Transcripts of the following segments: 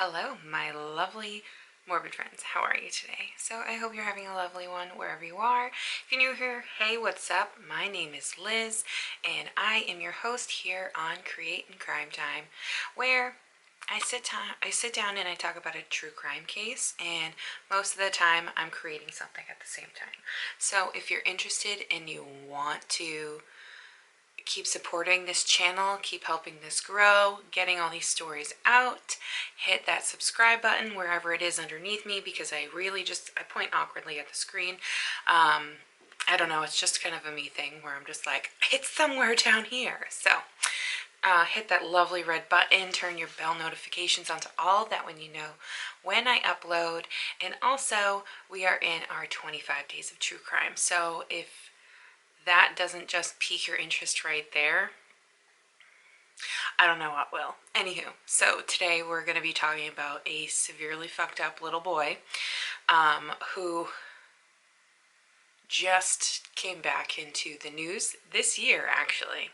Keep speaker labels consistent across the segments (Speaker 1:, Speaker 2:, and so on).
Speaker 1: Hello, my lovely morbid friends. How are you today? So I hope you're having a lovely one wherever you are. If you're new here, hey, what's up? My name is Liz, and I am your host here on Create and Crime Time, where I sit down and I talk about a true crime case, and most of the time I'm creating something at the same time. So if you're interested and you want to keep supporting this channel, keep helping this grow, getting all these stories out, hit that subscribe button wherever it is underneath me, because I point awkwardly at the screen. I don't know, it's just kind of a me thing where I'm just like, it's somewhere down here. So hit that lovely red button, turn your bell notifications on to all, that when you know when I upload. And also, we are in our 25 days of true crime. So if that doesn't just pique your interest right there, I don't know what will. Anywho, so today we're going to be talking about a severely fucked up little boy who just came back into the news this year, actually.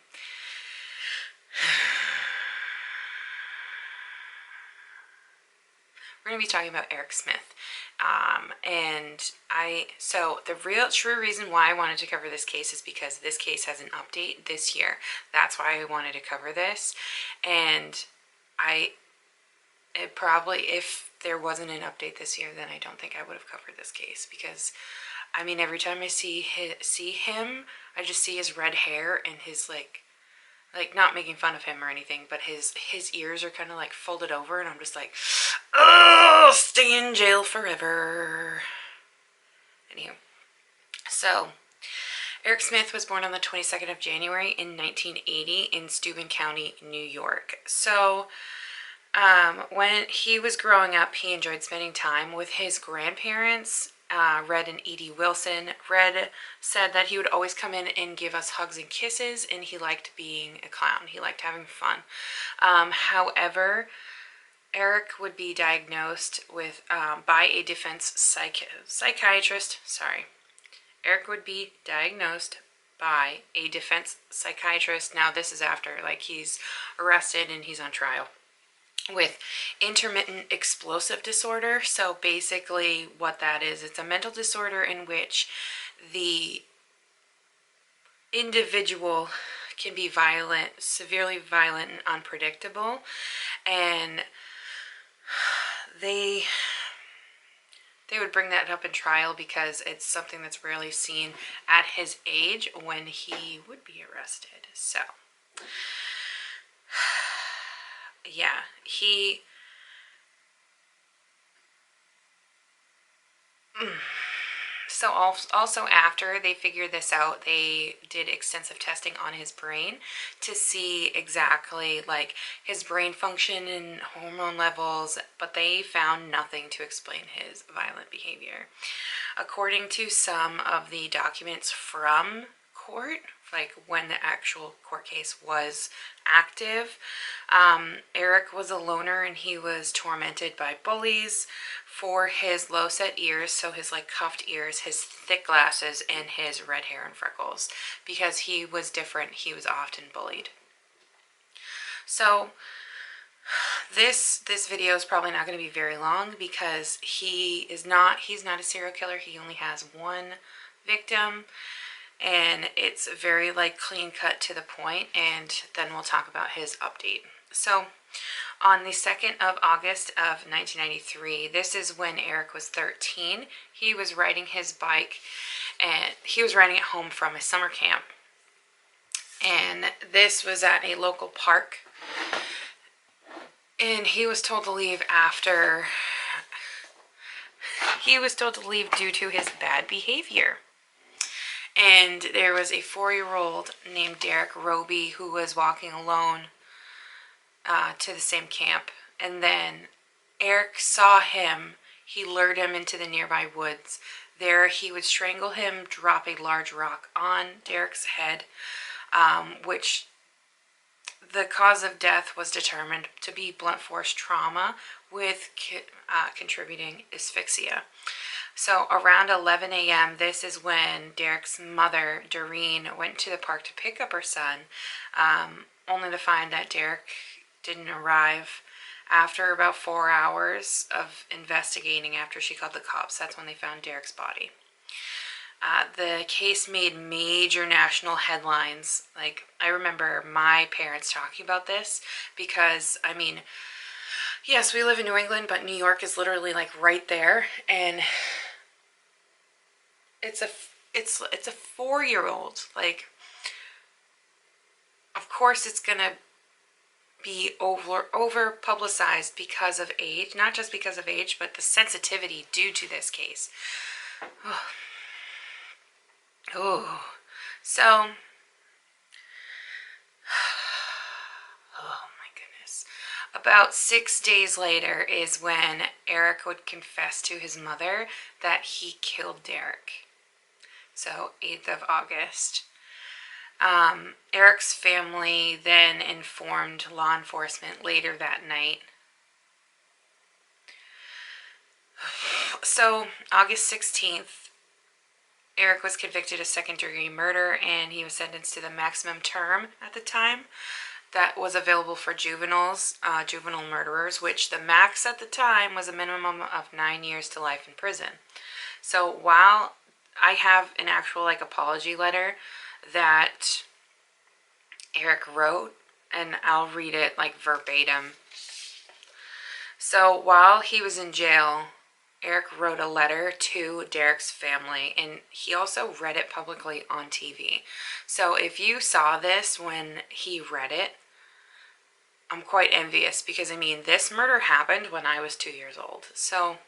Speaker 1: We're going to be talking about Eric Smith. So the real true reason why I wanted to cover this case is because this case has an update this year. That's why I wanted to cover this. And if there wasn't an update this year, then I don't think I would have covered this case, because I mean, every time I see him, I just see his red hair and his like not making fun of him or anything, but his ears are kind of like folded over, and I'm just like, oh, stay in jail forever. Anywho, so Eric Smith was born on the 22nd of January in 1980 in Steuben County, New York. So when he was growing up, he enjoyed spending time with his grandparents, Red and Edie Wilson. Red said that he would always come in and give us hugs and kisses, and he liked being a clown. He liked having fun. However, Eric would be diagnosed with by a defense psychiatrist. Eric would be diagnosed by a defense psychiatrist. Now this is after he's arrested and he's on trial, with intermittent explosive disorder. So basically what that is, it's a mental disorder in which the individual can be violent, severely violent and unpredictable, and they would bring that up in trial because it's something that's rarely seen at his age when he would be arrested. So yeah, So also after they figured this out, they did extensive testing on his brain to see exactly his brain function and hormone levels, but they found nothing to explain his violent behavior. According to some of the documents from court, when the actual court case was active, Eric was a loner and he was tormented by bullies for his low set ears, so his cuffed ears, his thick glasses, and his red hair and freckles. Because he was different, he was often bullied. So this video is probably not going to be very long, because he's not a serial killer. He only has one victim, and it's very clean cut to the point, and then we'll talk about his update. So on the 2nd of August of 1993, this is when Eric was 13. He was riding his bike, and he was riding it home from a summer camp, and this was at a local park, and he was told to leave due to his bad behavior. And there was a 4-year-old named Derek Roby who was walking alone to the same camp. And then Eric saw him. He lured him into the nearby woods. There he would strangle him, drop a large rock on Derek's head, which the cause of death was determined to be blunt force trauma with contributing asphyxia. So around 11 a.m., this is when Derek's mother, Doreen, went to the park to pick up her son, only to find that Derek didn't arrive After about 4 hours of investigating, after she called the cops, that's when they found Derek's body. The case made major national headlines. Like, I remember my parents talking about this because, I mean, yes, we live in New England, but New York is literally like right there, and it's a 4-year-old. Like, of course it's gonna be over publicized because of age, not just because of age, but the sensitivity due to this case. Oh, oh. So, oh my goodness. About 6 days later is when Eric would confess to his mother that he killed Derek. So 8th of August. Eric's family then informed law enforcement later that night. So August 16th, Eric was convicted of second-degree murder, and he was sentenced to the maximum term at the time that was available for juveniles, juvenile murderers, which the max at the time was a minimum of 9 years to life in prison. So while I have an actual like apology letter that Eric wrote, and I'll read it like verbatim. So while he was in jail, Eric wrote a letter to Derek's family, and he also read it publicly on TV. So if you saw this when he read it, I'm quite envious because, I mean, this murder happened when I was 2 years old. So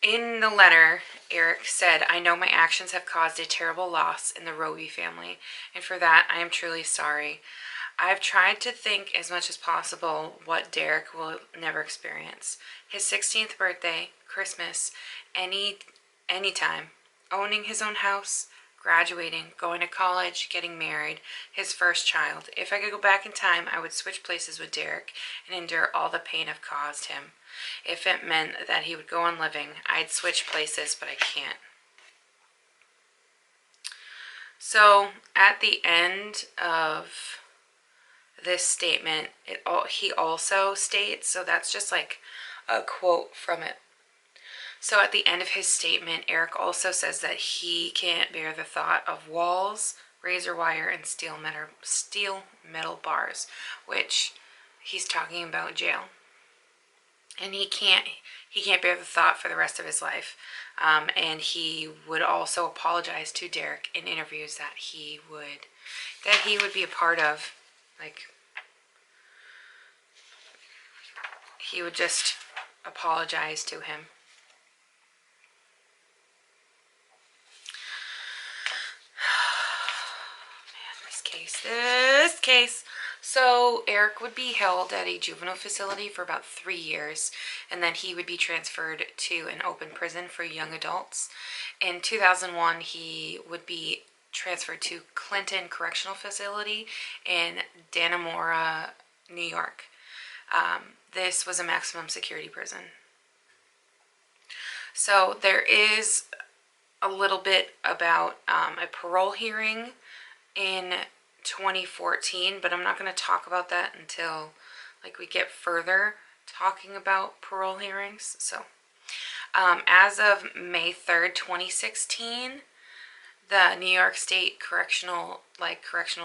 Speaker 1: in the letter, Eric said, "I know my actions have caused a terrible loss in the Roby family, and for that I am truly sorry. I've tried to think as much as possible what Derek will never experience. His 16th birthday, Christmas, anytime, owning his own house, graduating, going to college, getting married, his first child. If I could go back in time, I would switch places with Derek and endure all the pain I've caused him. If it meant that he would go on living, I'd switch places, but I can't." So at the end of this statement, he also states, so that's just like a quote from it. So at the end of his statement, Eric also says that he can't bear the thought of walls, razor wire, and steel metal bars, which he's talking about jail. And he can't bear the thought for the rest of his life. And he would also apologize to Derek in interviews that he would be a part of. Like, he would just apologize to him. Man, this case. So Eric would be held at a juvenile facility for about 3 years, and then he would be transferred to an open prison for young adults. In 2001, he would be transferred to Clinton Correctional Facility in Dannemora, New York. This was a maximum security prison. So there is a little bit about a parole hearing in 2014, but I'm not going to talk about that until like we get further talking about parole hearings. So as of May 3rd, 2016, the New York State Correctional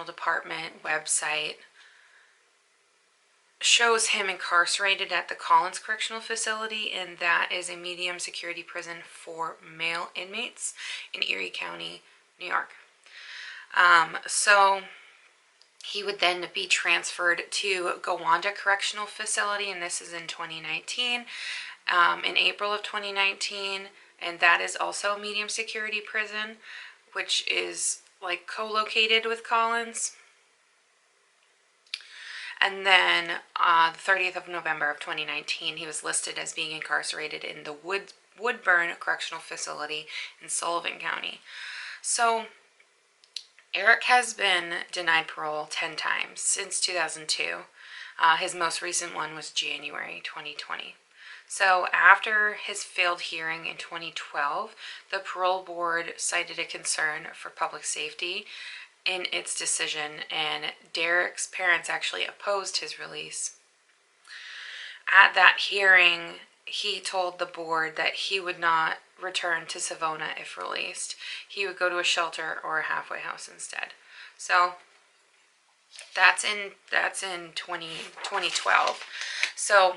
Speaker 1: Department website shows him incarcerated at the Collins Correctional Facility, and that is a medium security prison for male inmates in Erie County, New York. So he would then be transferred to Gowanda Correctional Facility, and this is in 2019, in April of 2019, and that is also a medium security prison, which is like co-located with Collins. And then the 30th of November of 2019, he was listed as being incarcerated in the Woodburn Correctional Facility in Sullivan County. So Eric has been denied parole 10 times since 2002. His most recent one was January 2020. So after his failed hearing in 2012, the parole board cited a concern for public safety in its decision, and Derek's parents actually opposed his release. At that hearing, he told the board that he would not return to Savona if released. He would go to a shelter or a halfway house instead. So that's in 2012. So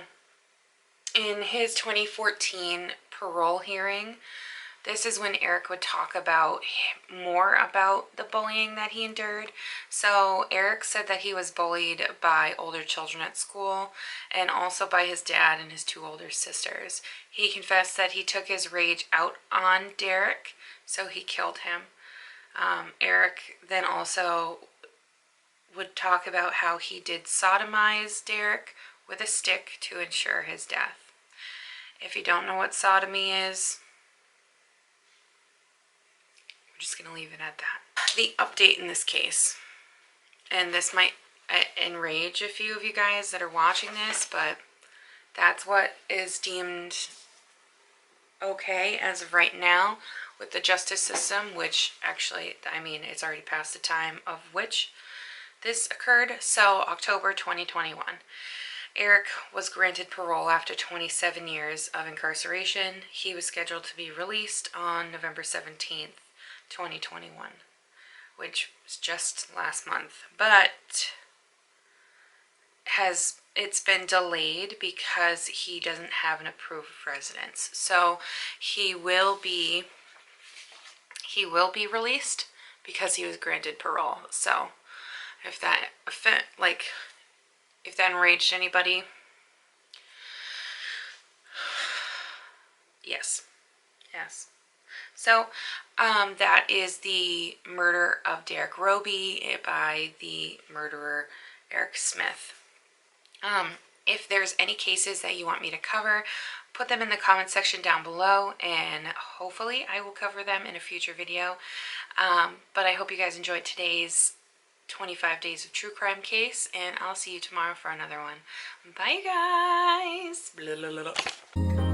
Speaker 1: in his 2014 parole hearing, this is when Eric would talk about more about the bullying that he endured. So Eric said that he was bullied by older children at school and also by his dad and his two older sisters. He confessed that he took his rage out on Derek, so he killed him. Eric then also would talk about how he did sodomize Derek with a stick to ensure his death. If you don't know what sodomy is, we're just going to leave it at that. The update in this case, and this might enrage a few of you guys that are watching this, but that's what is deemed okay as of right now with the justice system, which actually, I mean, it's already past the time of which this occurred. So October 2021. Eric was granted parole after 27 years of incarceration. He was scheduled to be released on November 17th, 2021, which was just last month, but it's been delayed because he doesn't have an approved residence. So he will be released because he was granted parole. So if that enraged anybody, yes. So that is the murder of Derek Roby by the murderer Eric Smith. If there's any cases that you want me to cover, put them in the comment section down below, and hopefully I will cover them in a future video. But I hope you guys enjoyed today's 25 Days of True Crime case, and I'll see you tomorrow for another one. Bye, guys. Blah, blah, blah, blah.